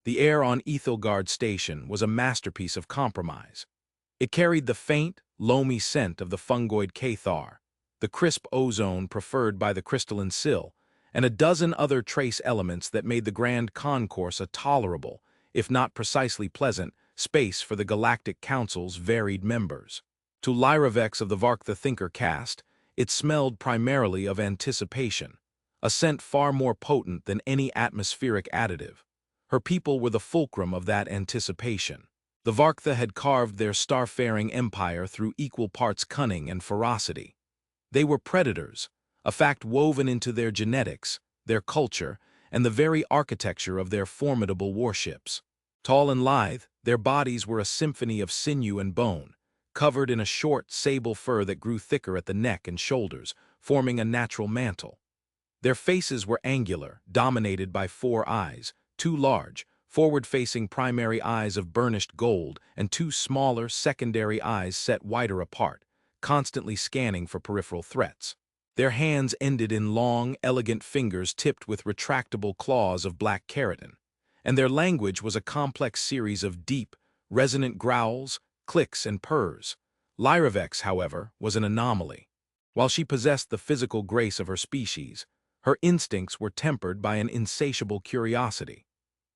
The air on Ethelgard Station was a masterpiece of compromise. It carried the faint, loamy scent of the fungoid cathar, the crisp ozone preferred by the crystalline sill, and a dozen other trace elements that made the Grand Concourse a tolerable, if not precisely pleasant, space for the Galactic Council's varied members. To Lyravex of the Vark the Thinker caste, it smelled primarily of anticipation, a scent far more potent than any atmospheric additive. Her people were the fulcrum of that anticipation. The Varktha had carved their starfaring empire through equal parts cunning and ferocity. They were predators, a fact woven into their genetics, their culture, and the very architecture of their formidable warships. Tall and lithe, their bodies were a symphony of sinew and bone, covered in a short, sable fur that grew thicker at the neck and shoulders, forming a natural mantle. Their faces were angular, dominated by 4 eyes, 2 large, forward-facing primary eyes of burnished gold and 2 smaller, secondary eyes set wider apart, constantly scanning for peripheral threats. Their hands ended in long, elegant fingers tipped with retractable claws of black keratin, and their language was a complex series of deep, resonant growls, clicks, and purrs. Lyravex, however, was an anomaly. While she possessed the physical grace of her species, her instincts were tempered by an insatiable curiosity.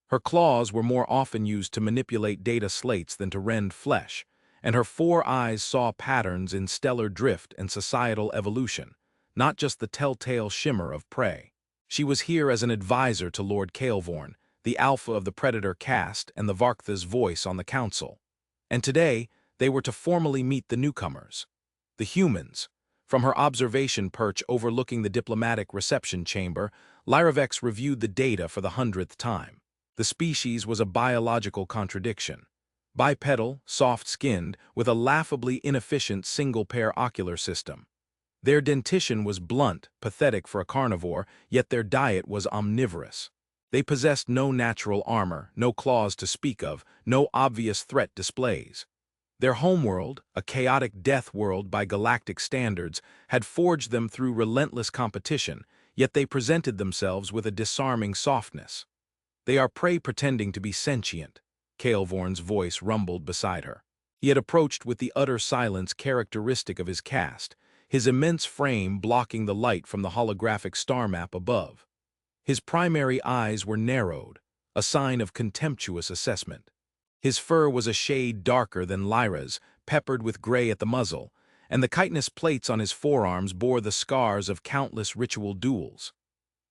Her claws were more often used to manipulate data slates than to rend flesh, and her 4 eyes saw patterns in stellar drift and societal evolution, not just the telltale shimmer of prey. She was here as an advisor to Lord Kaelvorn, the alpha of the Predator caste and the Varktha's voice on the council. And today, they were to formally meet the newcomers, the humans. From her observation perch overlooking the diplomatic reception chamber, Lyravex reviewed the data for the 100th time. The species was a biological contradiction. Bipedal, soft-skinned, with a laughably inefficient single-pair ocular system. Their dentition was blunt, pathetic for a carnivore, yet their diet was omnivorous. They possessed no natural armor, no claws to speak of, no obvious threat displays. Their homeworld, a chaotic death world by galactic standards, had forged them through relentless competition, yet they presented themselves with a disarming softness. They are prey pretending to be sentient, Kaelvorn's voice rumbled beside her. He had approached with the utter silence characteristic of his caste, his immense frame blocking the light from the holographic star map above. His primary eyes were narrowed, a sign of contemptuous assessment. His fur was a shade darker than Lyra's, peppered with gray at the muzzle, and the chitinous plates on his forearms bore the scars of countless ritual duels.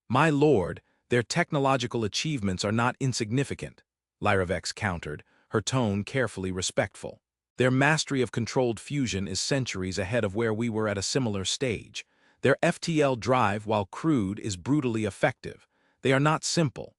"My lord, their technological achievements are not insignificant," Lyravex countered, her tone carefully respectful. "Their mastery of controlled fusion is centuries ahead of where we were at a similar stage. Their FTL drive, while crude, is brutally effective. They are not simple."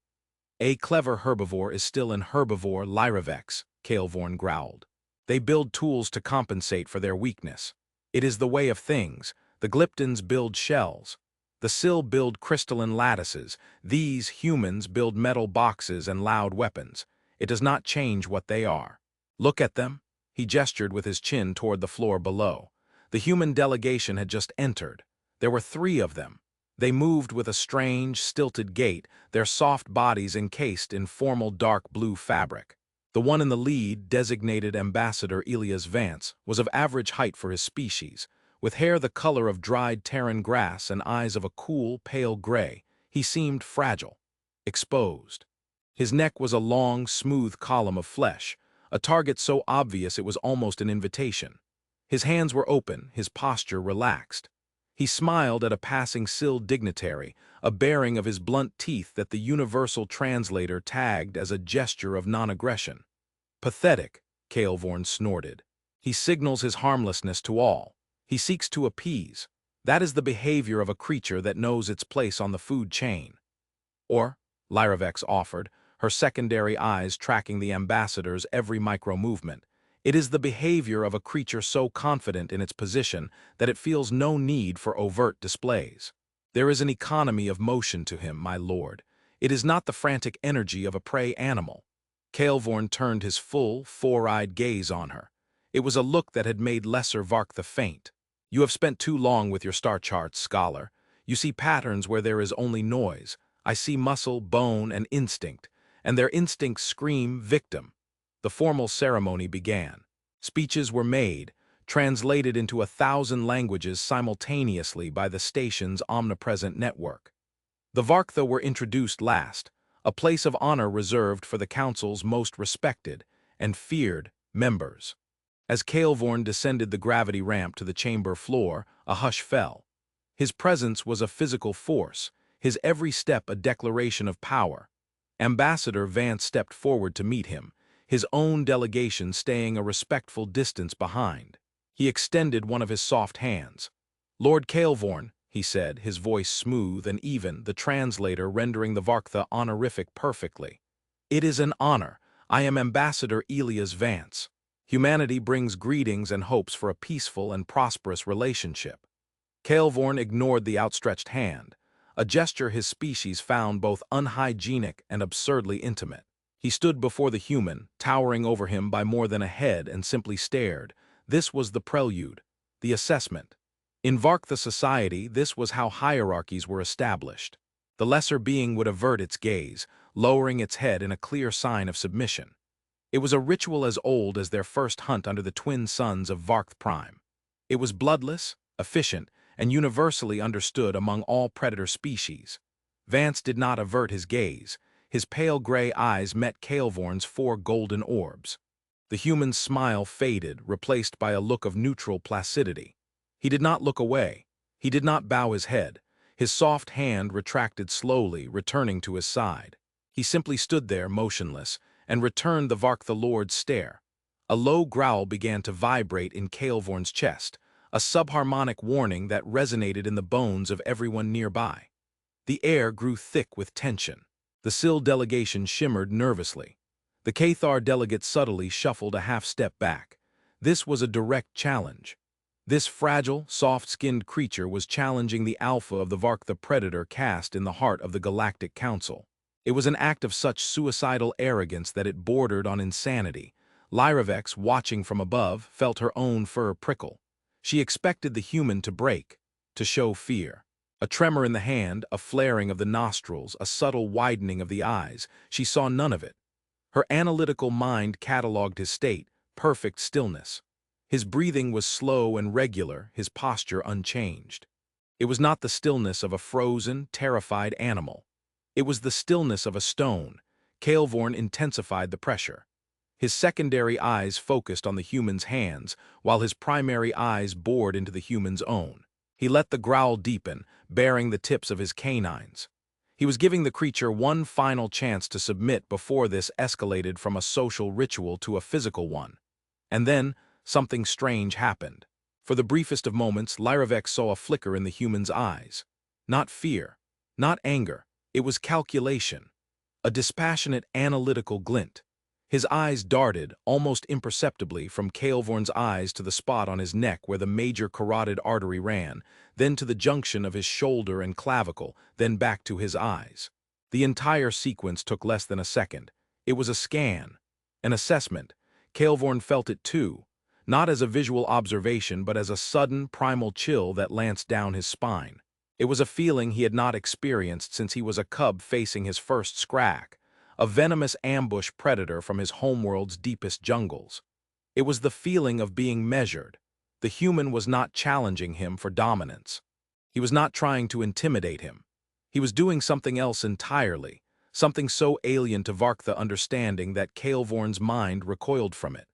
"A clever herbivore is still an herbivore, Lyravex," Kaelvorn growled. "They build tools to compensate for their weakness. It is the way of things. The Glyptons build shells. The Sill build crystalline lattices. These humans build metal boxes and loud weapons. It does not change what they are. Look at them." He gestured with his chin toward the floor below. The human delegation had just entered. There were 3 of them. They moved with a strange, stilted gait, their soft bodies encased in formal dark blue fabric. The one in the lead, designated Ambassador Elias Vance, was of average height for his species. With hair the color of dried Terran grass and eyes of a cool, pale gray, he seemed fragile, exposed. His neck was a long, smooth column of flesh, a target so obvious it was almost an invitation. His hands were open, his posture relaxed. He smiled at a passing Sill dignitary, a baring of his blunt teeth that the universal translator tagged as a gesture of non-aggression. "Pathetic," Kaelvorn snorted. "He signals his harmlessness to all. He seeks to appease. That is the behavior of a creature that knows its place on the food chain." "Or," Lyravex offered, her secondary eyes tracking the ambassador's every micro-movement, "it is the behavior of a creature so confident in its position that it feels no need for overt displays. There is an economy of motion to him, my lord. It is not the frantic energy of a prey animal." Kaelvorn turned his full, 4-eyed gaze on her. It was a look that had made Lesser Varktha faint. "You have spent too long with your star charts, scholar. You see patterns where there is only noise. I see muscle, bone, and instinct, and their instincts scream victim. The formal ceremony began. Speeches were made, translated into 1,000 languages simultaneously by the station's omnipresent network. The Varktha were introduced last, a place of honor reserved for the council's most respected and feared members. As Kaelvorn descended the gravity ramp to the chamber floor, a hush fell. His presence was a physical force, his every step a declaration of power. Ambassador Vance stepped forward to meet him, his own delegation staying a respectful distance behind. He extended one of his soft hands. "Lord Kaelvorn," he said, his voice smooth and even, the translator rendering the Varktha honorific perfectly. "It is an honor. I am Ambassador Elias Vance. Humanity brings greetings and hopes for a peaceful and prosperous relationship." Kaelvorn ignored the outstretched hand, a gesture his species found both unhygienic and absurdly intimate. He stood before the human, towering over him by more than a head, and simply stared. This was the prelude, the assessment. In Varktha society, this was how hierarchies were established. The lesser being would avert its gaze, lowering its head in a clear sign of submission. It was a ritual as old as their first hunt under the twin suns of Varkth Prime. It was bloodless, efficient, and universally understood among all predator species. Vance did not avert his gaze. His pale gray eyes met Kaelvorn's 4 golden orbs. The human's smile faded, replaced by a look of neutral placidity. He did not look away. He did not bow his head. His soft hand retracted slowly, returning to his side. He simply stood there, motionless, and returned the Varktha Lord's stare. A low growl began to vibrate in Kaelvorn's chest, a subharmonic warning that resonated in the bones of everyone nearby. The air grew thick with tension. The Syl delegation shimmered nervously. The Cathar delegate subtly shuffled a half-step back. This was a direct challenge. This fragile, soft-skinned creature was challenging the alpha of the Varktha predator cast in the heart of the Galactic Council. It was an act of such suicidal arrogance that it bordered on insanity. Lyravex, watching from above, felt her own fur prickle. She expected the human to break, to show fear. A tremor in the hand, a flaring of the nostrils, a subtle widening of the eyes. She saw none of it. Her analytical mind catalogued his state, perfect stillness. His breathing was slow and regular, his posture unchanged. It was not the stillness of a frozen, terrified animal. It was the stillness of a stone. Kaelvorn intensified the pressure. His secondary eyes focused on the human's hands, while his primary eyes bored into the human's own. He let the growl deepen, baring the tips of his canines. He was giving the creature one final chance to submit before this escalated from a social ritual to a physical one. And then, something strange happened. For the briefest of moments, Lyravex saw a flicker in the human's eyes. Not fear, not anger, it was calculation. A dispassionate, analytical glint. His eyes darted, almost imperceptibly, from Kaelvorn's eyes to the spot on his neck where the major carotid artery ran, then to the junction of his shoulder and clavicle, then back to his eyes. The entire sequence took less than a second. It was a scan, an assessment. Kaelvorn felt it too, not as a visual observation but as a sudden, primal chill that lanced down his spine. It was a feeling he had not experienced since he was a cub facing his first scrag, a venomous ambush predator from his homeworld's deepest jungles. It was the feeling of being measured. The human was not challenging him for dominance. He was not trying to intimidate him. He was doing something else entirely, something so alien to Varktha understanding that Kaelvorn's mind recoiled from it.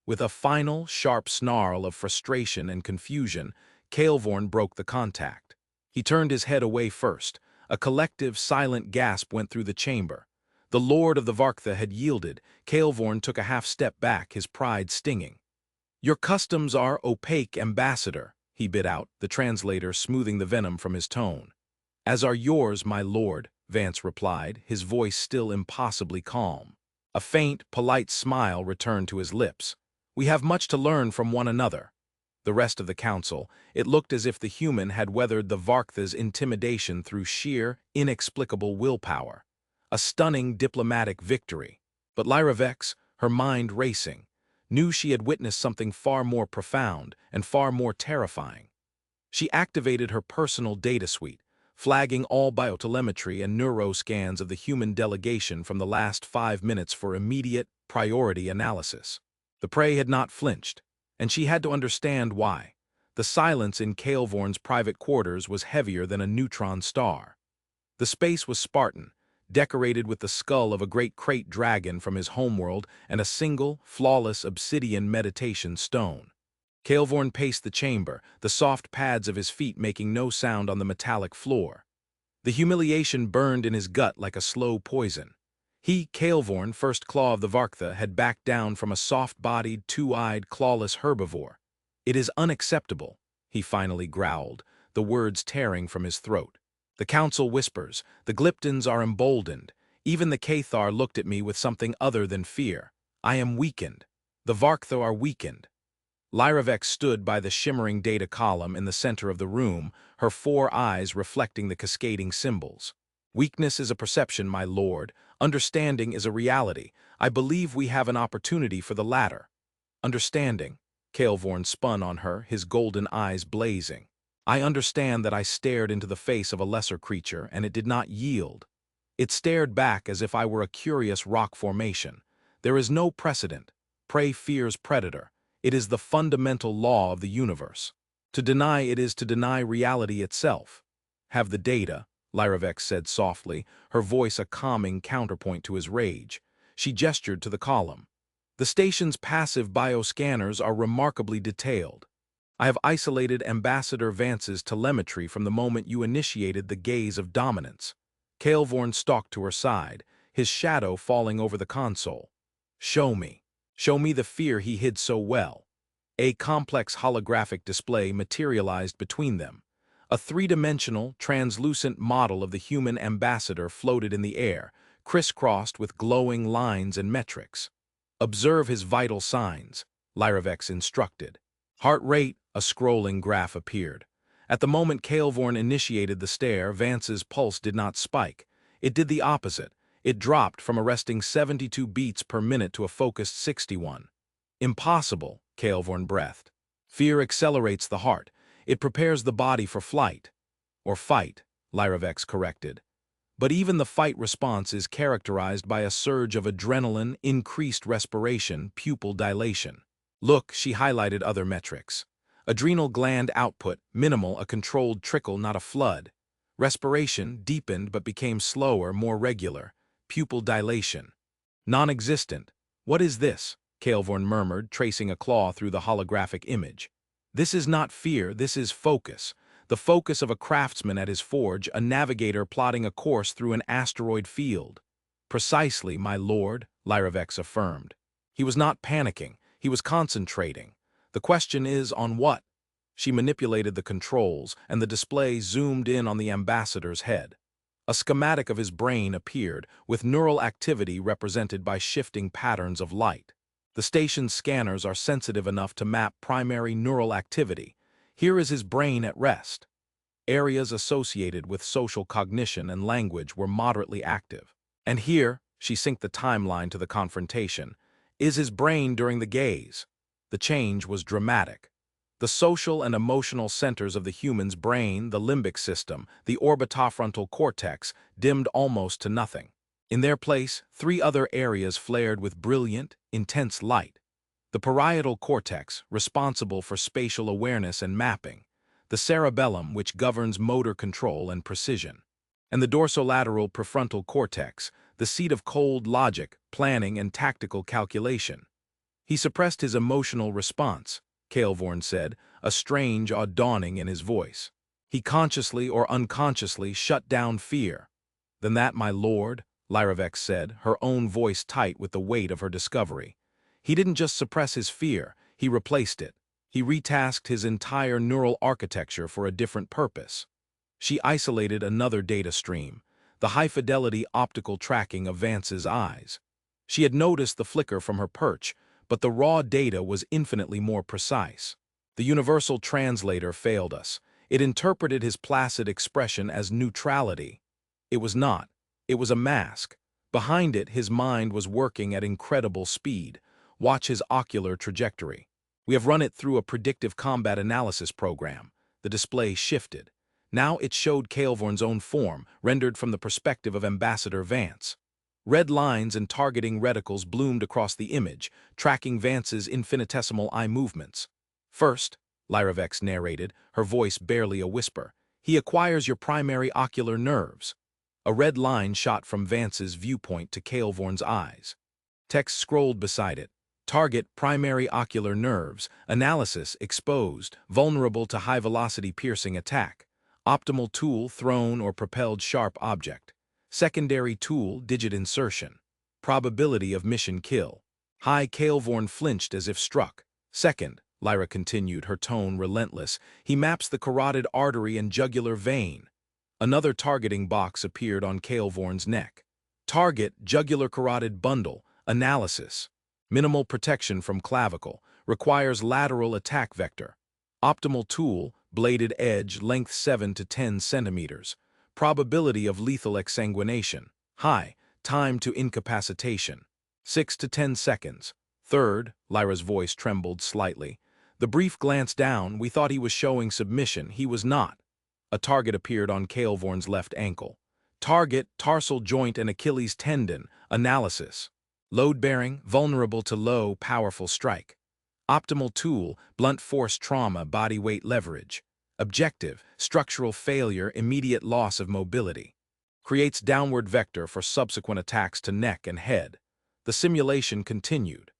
With a final, sharp snarl of frustration and confusion, Kaelvorn broke the contact. He turned his head away first. A collective, silent gasp went through the chamber. The Lord of the Varktha had yielded. Kaelvorn took a half-step back, his pride stinging. "Your customs are opaque, Ambassador," he bit out, the translator smoothing the venom from his tone. "As are yours, my lord," Vance replied, his voice still impossibly calm. A faint, polite smile returned to his lips. "We have much to learn from one another." The rest of the council, it looked as if the human had weathered the Varktha's intimidation through sheer, inexplicable willpower. A stunning diplomatic victory. But Lyravex, her mind racing, knew she had witnessed something far more profound and far more terrifying. She activated her personal data suite, flagging all biotelemetry and neuroscans of the human delegation from the last 5 minutes for immediate, priority analysis. The prey had not flinched, and she had to understand why. The silence in Kaelvorn's private quarters was heavier than a neutron star. The space was Spartan, decorated with the skull of a great crate dragon from his homeworld and a single, flawless obsidian meditation stone. Kaelvorn paced the chamber, the soft pads of his feet making no sound on the metallic floor. The humiliation burned in his gut like a slow poison. He, Kaelvorn, first claw of the Varktha, had backed down from a soft-bodied, two-eyed, clawless herbivore. "It is unacceptable," he finally growled, the words tearing from his throat. The council whispers, the Glyptons are emboldened. Even the Cathar looked at me with something other than fear. I am weakened. The Varktha are weakened. Lyravex stood by the shimmering data column in the center of the room, her 4 eyes reflecting the cascading symbols. "Weakness is a perception, my lord. Understanding is a reality. I believe we have an opportunity for the latter." "Understanding?" Kaelvorn spun on her, his golden eyes blazing. "I understand that I stared into the face of a lesser creature, and it did not yield. It stared back as if I were a curious rock formation. There is no precedent. Prey fears predator. It is the fundamental law of the universe. To deny it is to deny reality itself." "Have the data," Lyravex said softly, her voice a calming counterpoint to his rage. She gestured to the column. "The station's passive bioscanners are remarkably detailed. I have isolated Ambassador Vance's telemetry from the moment you initiated the gaze of dominance." Kaelvorn stalked to her side, his shadow falling over the console. "Show me. Show me the fear he hid so well." A complex holographic display materialized between them. A three-dimensional, translucent model of the human ambassador floated in the air, crisscrossed with glowing lines and metrics. "Observe his vital signs," Lyravex instructed. Heart rate, a scrolling graph appeared. At the moment Kaelvorn initiated the stare, Vance's pulse did not spike. It did the opposite. It dropped from a resting 72 beats per minute to a focused 61. "Impossible," Kaelvorn breathed. "Fear accelerates the heart. It prepares the body for flight." "Or fight," Lyravex corrected. "But even the fight response is characterized by a surge of adrenaline, increased respiration, pupil dilation. Look," she highlighted other metrics. "Adrenal gland output, minimal, a controlled trickle, not a flood. Respiration, deepened but became slower, more regular. Pupil dilation. Non-existent. What is this?" Kaelvorn murmured, tracing a claw through the holographic image. "This is not fear, this is focus. The focus of a craftsman at his forge, a navigator plotting a course through an asteroid field." "Precisely, my lord," Lyravex affirmed. He was not panicking, he was concentrating. "The question is, on what?" She manipulated the controls, and the display zoomed in on the ambassador's head. A schematic of his brain appeared, with neural activity represented by shifting patterns of light. The station's scanners are sensitive enough to map primary neural activity. Here is his brain at rest. Areas associated with social cognition and language were moderately active. And here, she synced the timeline to the confrontation, is his brain during the gaze. The change was dramatic. The social and emotional centers of the human's brain, the limbic system, the orbitofrontal cortex, dimmed almost to nothing. In their place, 3 other areas flared with brilliant, intense light. The parietal cortex, responsible for spatial awareness and mapping. The cerebellum, which governs motor control and precision. And the dorsolateral prefrontal cortex, the seat of cold logic, planning, and tactical calculation. "He suppressed his emotional response," Kaelvorn said, a strange awe dawning in his voice. "He consciously or unconsciously shut down fear." "Then that, my lord," Lyravex said, her own voice tight with the weight of her discovery. "He didn't just suppress his fear, he replaced it. He retasked his entire neural architecture for a different purpose." She isolated another data stream, the high-fidelity optical tracking of Vance's eyes. She had noticed the flicker from her perch, but the raw data was infinitely more precise. The universal translator failed us. It interpreted his placid expression as neutrality. It was not. It was a mask. Behind it, his mind was working at incredible speed. Watch his ocular trajectory. "We have run it through a predictive combat analysis program." The display shifted. Now it showed Kael'Vorn's own form, rendered from the perspective of Ambassador Vance. Red lines and targeting reticles bloomed across the image, tracking Vance's infinitesimal eye movements. First, Lyravex narrated, her voice barely a whisper, he acquires your primary ocular nerves. A red line shot from Vance's viewpoint to Kael'Vorn's eyes. Text scrolled beside it. Target primary ocular nerves, analysis exposed, vulnerable to high-velocity piercing attack. Optimal tool thrown or propelled sharp object. Secondary tool digit insertion. Probability of mission kill. High Kael'Vorn flinched as if struck. Second, Lyra continued, her tone relentless, he maps the carotid artery and jugular vein. Another targeting box appeared on Kael'Vorn's neck. Target jugular carotid bundle, analysis. Minimal protection from clavicle, requires lateral attack vector. Optimal tool, bladed edge, length 7 to 10 centimeters. Probability of lethal exsanguination, high, time to incapacitation, 6 to 10 seconds. Third, Lyra's voice trembled slightly. The brief glance down, we thought he was showing submission, he was not. A target appeared on Kael'Vorn's left ankle. Target, tarsal joint and Achilles tendon, analysis. Load-bearing, vulnerable to low, powerful strike. Optimal tool, blunt force trauma, body weight leverage. Objective, structural failure, immediate loss of mobility. Creates downward vector for subsequent attacks to neck and head. The simulation continued.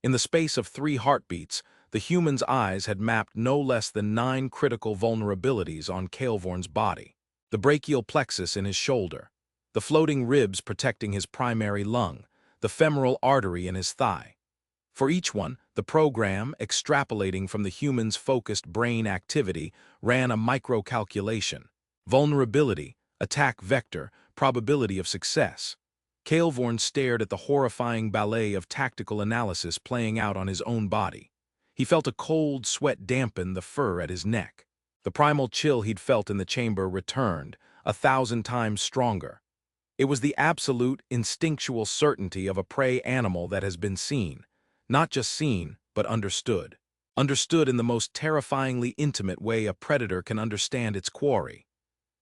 In the space of 3 heartbeats, the human's eyes had mapped no less than 9 critical vulnerabilities on Kael'Vorn's body. The brachial plexus in his shoulder, the floating ribs protecting his primary lung, the femoral artery in his thigh. For each one, the program, extrapolating from the human's focused brain activity, ran a micro-calculation. Vulnerability, attack vector, probability of success. Kael'Vorn stared at the horrifying ballet of tactical analysis playing out on his own body. He felt a cold sweat dampen the fur at his neck. The primal chill he'd felt in the chamber returned, 1,000 times stronger. It was the absolute, instinctual certainty of a prey animal that has been seen. Not just seen, but understood. Understood in the most terrifyingly intimate way a predator can understand its quarry.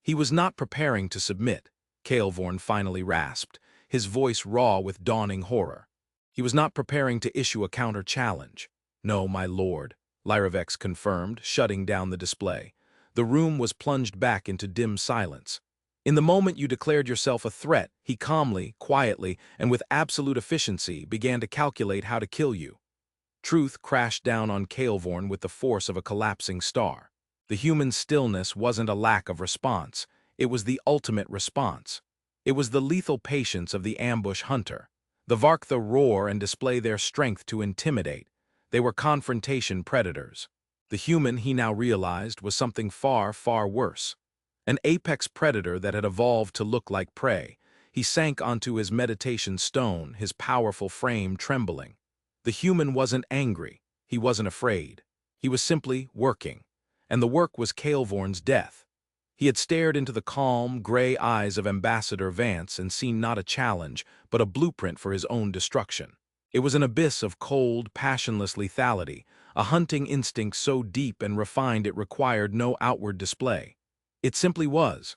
He was not preparing to submit, Kael'Vorn finally rasped, his voice raw with dawning horror. He was not preparing to issue a counter-challenge. No, my lord, Lyravex confirmed, shutting down the display. The room was plunged back into dim silence. In the moment you declared yourself a threat, he calmly, quietly, and with absolute efficiency began to calculate how to kill you. Truth crashed down on Kael'Vorn with the force of a collapsing star. The human stillness wasn't a lack of response, it was the ultimate response. It was the lethal patience of the ambush hunter. The Varktha roar and display their strength to intimidate. They were confrontation predators. The human, he now realized, was something far, far worse. An apex predator that had evolved to look like prey. He sank onto his meditation stone, his powerful frame trembling. The human wasn't angry. He wasn't afraid. He was simply working. And the work was Kael'Vorn's death. He had stared into the calm, gray eyes of Ambassador Vance and seen not a challenge, but a blueprint for his own destruction. It was an abyss of cold, passionless lethality, a hunting instinct so deep and refined it required no outward display. It simply was.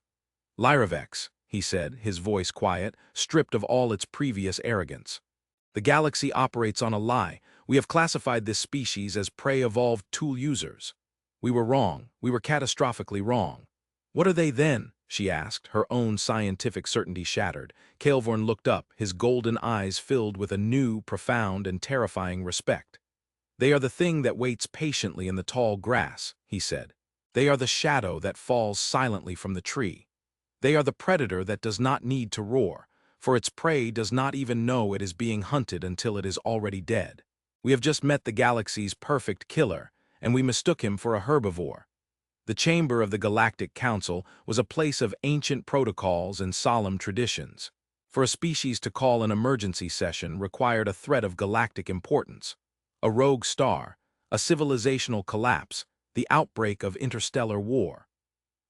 Lyravex, he said, his voice quiet, stripped of all its previous arrogance. The galaxy operates on a lie. We have classified this species as prey-evolved tool users. We were wrong. We were catastrophically wrong. What are they then? She asked, her own scientific certainty shattered. Kael'Vorn looked up, his golden eyes filled with a new, profound, and terrifying respect. They are the thing that waits patiently in the tall grass, he said. They are the shadow that falls silently from the tree. They are the predator that does not need to roar, for its prey does not even know it is being hunted until it is already dead. We have just met the galaxy's perfect killer, and we mistook him for a herbivore. The chamber of the Galactic Council was a place of ancient protocols and solemn traditions. For a species to call an emergency session required a threat of galactic importance. A rogue star, a civilizational collapse, the outbreak of interstellar war.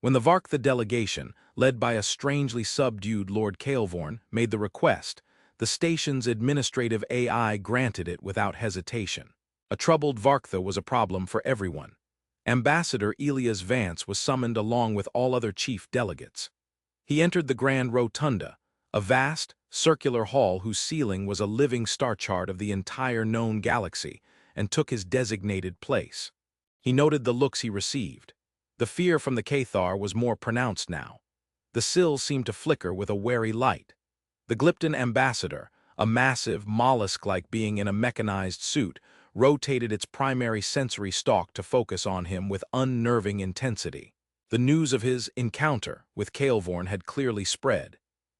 When the Varktha delegation, led by a strangely subdued Lord Kael'Vorn, made the request, the station's administrative AI granted it without hesitation. A troubled Varktha was a problem for everyone. Ambassador Elias Vance was summoned along with all other chief delegates. He entered the Grand Rotunda, a vast, circular hall whose ceiling was a living star chart of the entire known galaxy, and took his designated place. He noted the looks he received. The fear from the Cathar was more pronounced now. The sills seemed to flicker with a wary light. The Glypton ambassador, a massive, mollusk-like being in a mechanized suit, rotated its primary sensory stalk to focus on him with unnerving intensity. The news of his encounter with Kael'vorn had clearly spread.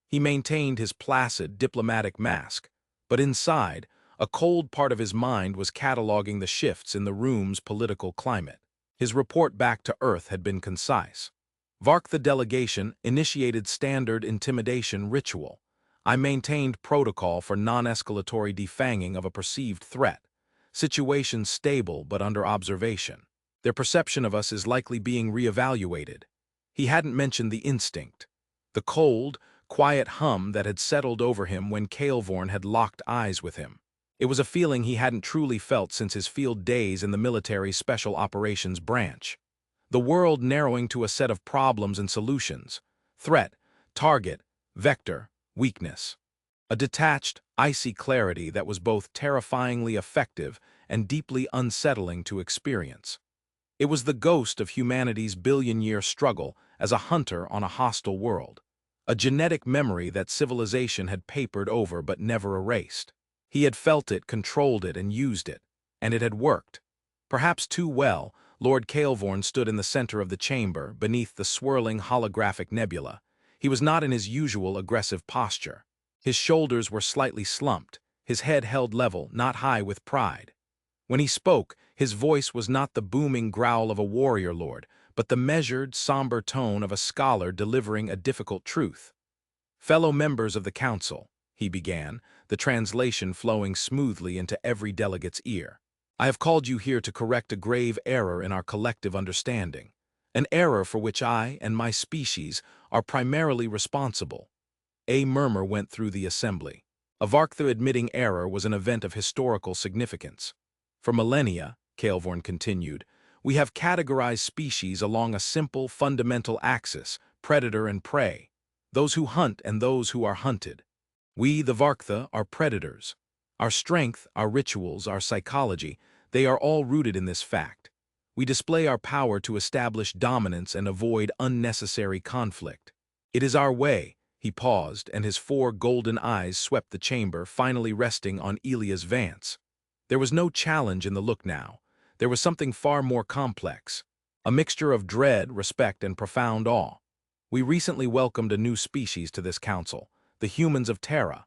He maintained his placid, diplomatic mask, but inside, a cold part of his mind was cataloging the shifts in the room's political climate. His report back to Earth had been concise. Vark the delegation initiated standard intimidation ritual. I maintained protocol for non-escalatory defanging of a perceived threat. Situation stable but under observation. Their perception of us is likely being reevaluated. He hadn't mentioned the instinct. The cold, quiet hum that had settled over him when Kael'vorn had locked eyes with him. It was a feeling he hadn't truly felt since his field days in the military special operations branch. The world narrowing to a set of problems and solutions. Threat, target, vector, weakness. A detached, icy clarity that was both terrifyingly effective and deeply unsettling to experience. It was the ghost of humanity's billion-year struggle as a hunter on a hostile world. A genetic memory that civilization had papered over but never erased. He had felt it, controlled it, and used it. And it had worked. Perhaps too well, Lord Kael'vorn stood in the center of the chamber, beneath the swirling holographic nebula. He was not in his usual aggressive posture. His shoulders were slightly slumped, his head held level, not high with pride. When he spoke, his voice was not the booming growl of a warrior lord, but the measured, somber tone of a scholar delivering a difficult truth. "Fellow members of the council," he began, the translation flowing smoothly into every delegate's ear. "I have called you here to correct a grave error in our collective understanding, an error for which I and my species are primarily responsible." A murmur went through the assembly. Avarktha admitting error was an event of historical significance. "For millennia," Kael'vorn continued, "we have categorized species along a simple, fundamental axis, predator and prey, those who hunt and those who are hunted. We, the Varktha, are predators. Our strength, our rituals, our psychology, they are all rooted in this fact. We display our power to establish dominance and avoid unnecessary conflict. It is our way." He paused, and his 4 golden eyes swept the chamber, finally resting on Elias Vance. There was no challenge in the look now. There was something far more complex. A mixture of dread, respect, and profound awe. "We recently welcomed a new species to this council, the humans of Terra.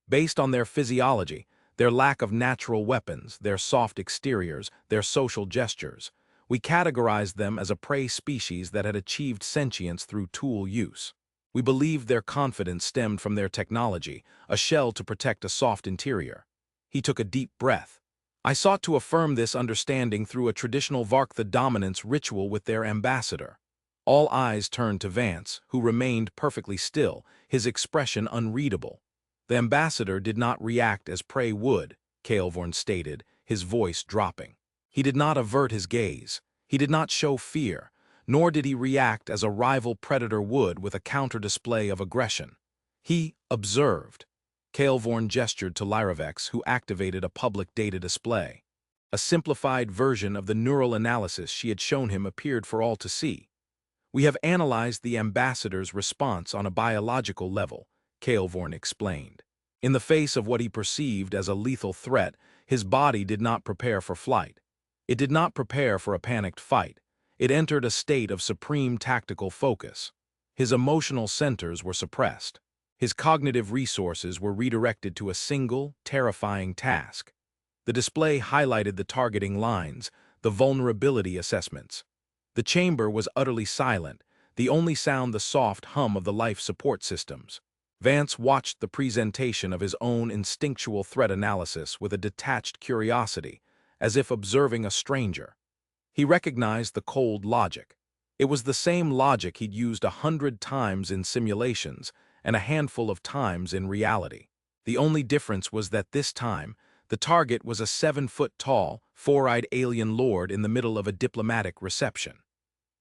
Based on their physiology, their lack of natural weapons, their soft exteriors, their social gestures, we categorized them as a prey species that had achieved sentience through tool use. We believed their confidence stemmed from their technology, a shell to protect a soft interior." He took a deep breath. "I sought to affirm this understanding through a traditional Varktha dominance ritual with their ambassador." All eyes turned to Vance, who remained perfectly still, his expression unreadable. "The ambassador did not react as prey would," Kael'vorn stated, his voice dropping. "He did not avert his gaze. He did not show fear, nor did he react as a rival predator would with a counter-display of aggression. He observed." Kael'vorn gestured to Lyravex, who activated a public data display. A simplified version of the neural analysis she had shown him appeared for all to see. "We have analyzed the ambassador's response on a biological level," Kael'vorn explained. "In the face of what he perceived as a lethal threat, his body did not prepare for flight. It did not prepare for a panicked fight. It entered a state of supreme tactical focus. His emotional centers were suppressed. His cognitive resources were redirected to a single, terrifying task." The display highlighted the targeting lines, the vulnerability assessments. The chamber was utterly silent, the only sound the soft hum of the life support systems. Vance watched the presentation of his own instinctual threat analysis with a detached curiosity, as if observing a stranger. He recognized the cold logic. It was the same logic he'd used 100 times in simulations and a handful of times in reality. The only difference was that this time, the target was a 7-foot-tall, four-eyed alien lord in the middle of a diplomatic reception.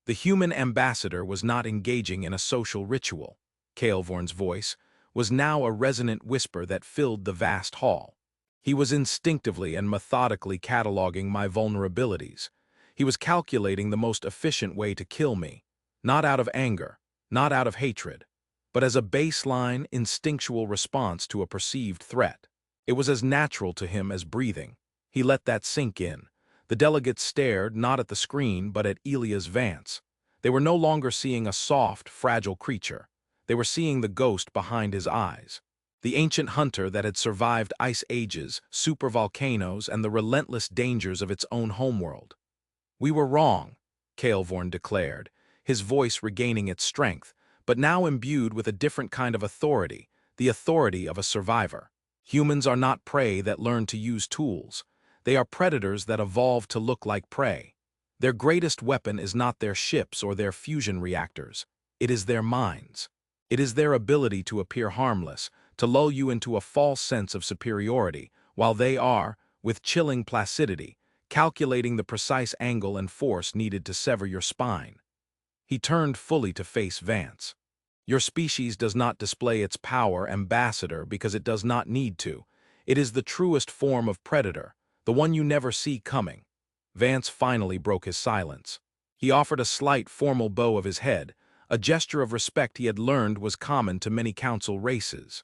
The human ambassador was not engaging in a social ritual. Kael'Vorn's voice was now a resonant whisper that filled the vast hall. He was instinctively and methodically cataloging my vulnerabilities. He was calculating the most efficient way to kill me, not out of anger, not out of hatred, but as a baseline, instinctual response to a perceived threat. It was as natural to him as breathing. He let that sink in. The delegates stared not at the screen but at Elias Vance. They were no longer seeing a soft, fragile creature. They were seeing the ghost behind his eyes. The ancient hunter that had survived ice ages, supervolcanoes, and the relentless dangers of its own homeworld. "We were wrong," Kael'Vorn declared, his voice regaining its strength, but now imbued with a different kind of authority, the authority of a survivor. Humans are not prey that learn to use tools. They are predators that evolve to look like prey. Their greatest weapon is not their ships or their fusion reactors. It is their minds. It is their ability to appear harmless, to lull you into a false sense of superiority, while they are, with chilling placidity, calculating the precise angle and force needed to sever your spine. He turned fully to face Vance. "Your species does not display its power, ambassador, because it does not need to. It is the truest form of predator, the one you never see coming." Vance finally broke his silence. He offered a slight, formal bow of his head, a gesture of respect he had learned was common to many council races.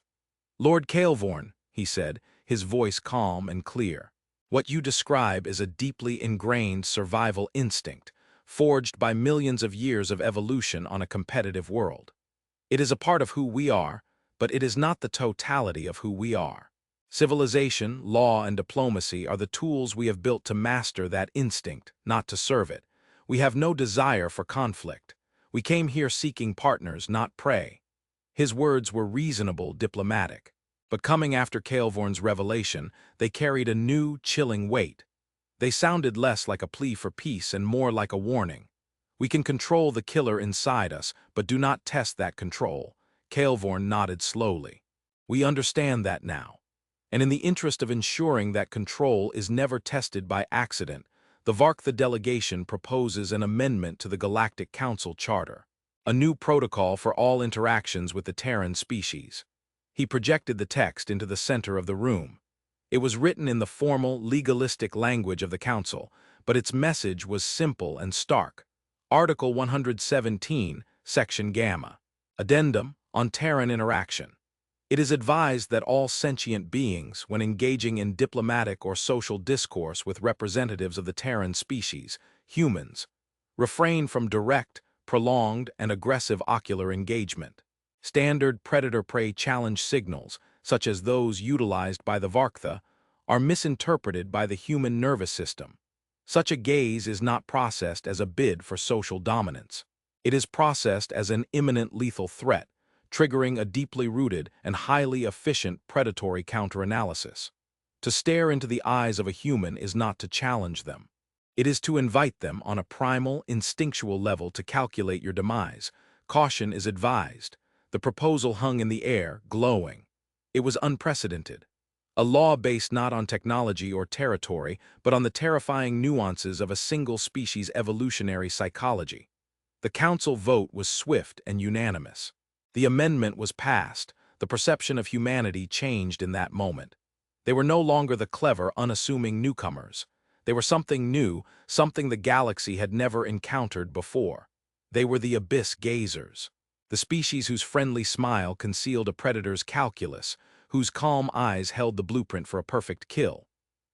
"Lord Kael'Vorn," he said, his voice calm and clear, "what you describe is a deeply ingrained survival instinct, forged by millions of years of evolution on a competitive world. It is a part of who we are, but it is not the totality of who we are. Civilization, law, and diplomacy are the tools we have built to master that instinct, not to serve it. We have no desire for conflict. We came here seeking partners, not prey." His words were reasonable, diplomatic. But coming after Kael'Vorn's revelation, they carried a new, chilling weight. They sounded less like a plea for peace and more like a warning. "We can control the killer inside us, but do not test that control." Kael'Vorn nodded slowly. "We understand that now. And in the interest of ensuring that control is never tested by accident, the Varktha delegation proposes an amendment to the Galactic Council Charter, a new protocol for all interactions with the Terran species." He projected the text into the center of the room. It was written in the formal, legalistic language of the Council, but its message was simple and stark. Article 117, Section Gamma. Addendum on Terran interaction. It is advised that all sentient beings, when engaging in diplomatic or social discourse with representatives of the Terran species, humans, refrain from direct, prolonged, and aggressive ocular engagement. Standard predator-prey challenge signals, such as those utilized by the Varktha, are misinterpreted by the human nervous system. Such a gaze is not processed as a bid for social dominance. It is processed as an imminent lethal threat, triggering a deeply rooted and highly efficient predatory counter-analysis. To stare into the eyes of a human is not to challenge them. It is to invite them on a primal, instinctual level to calculate your demise. Caution is advised. The proposal hung in the air, glowing. It was unprecedented. A law based not on technology or territory, but on the terrifying nuances of a single species' evolutionary psychology. The council vote was swift and unanimous. The amendment was passed. The perception of humanity changed in that moment. They were no longer the clever, unassuming newcomers. They were something new, something the galaxy had never encountered before. They were the abyss gazers, the species whose friendly smile concealed a predator's calculus, whose calm eyes held the blueprint for a perfect kill.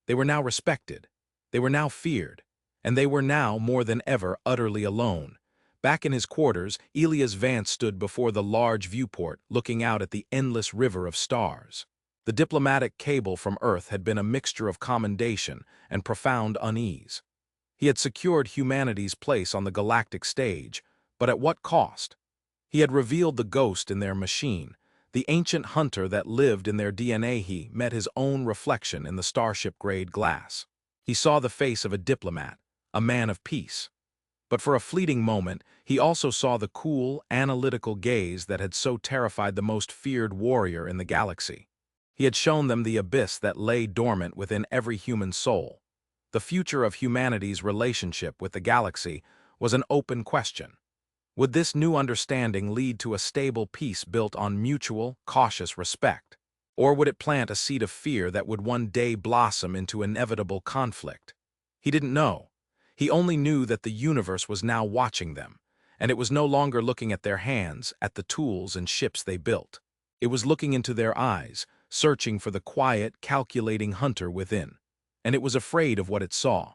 They were now respected. They were now feared. And they were now, more than ever, utterly alone. Back in his quarters, Elias Vance stood before the large viewport, looking out at the endless river of stars. The diplomatic cable from Earth had been a mixture of commendation and profound unease. He had secured humanity's place on the galactic stage, but at what cost? He had revealed the ghost in their machine, the ancient hunter that lived in their DNA. He met his own reflection in the starship-grade glass. He saw the face of a diplomat, a man of peace. But for a fleeting moment, he also saw the cool, analytical gaze that had so terrified the most feared warrior in the galaxy. He had shown them the abyss that lay dormant within every human soul. The future of humanity's relationship with the galaxy was an open question. Would this new understanding lead to a stable peace built on mutual, cautious respect? Or would it plant a seed of fear that would one day blossom into inevitable conflict? He didn't know. He only knew that the universe was now watching them, and it was no longer looking at their hands, at the tools and ships they built. It was looking into their eyes, searching for the quiet, calculating hunter within. And it was afraid of what it saw.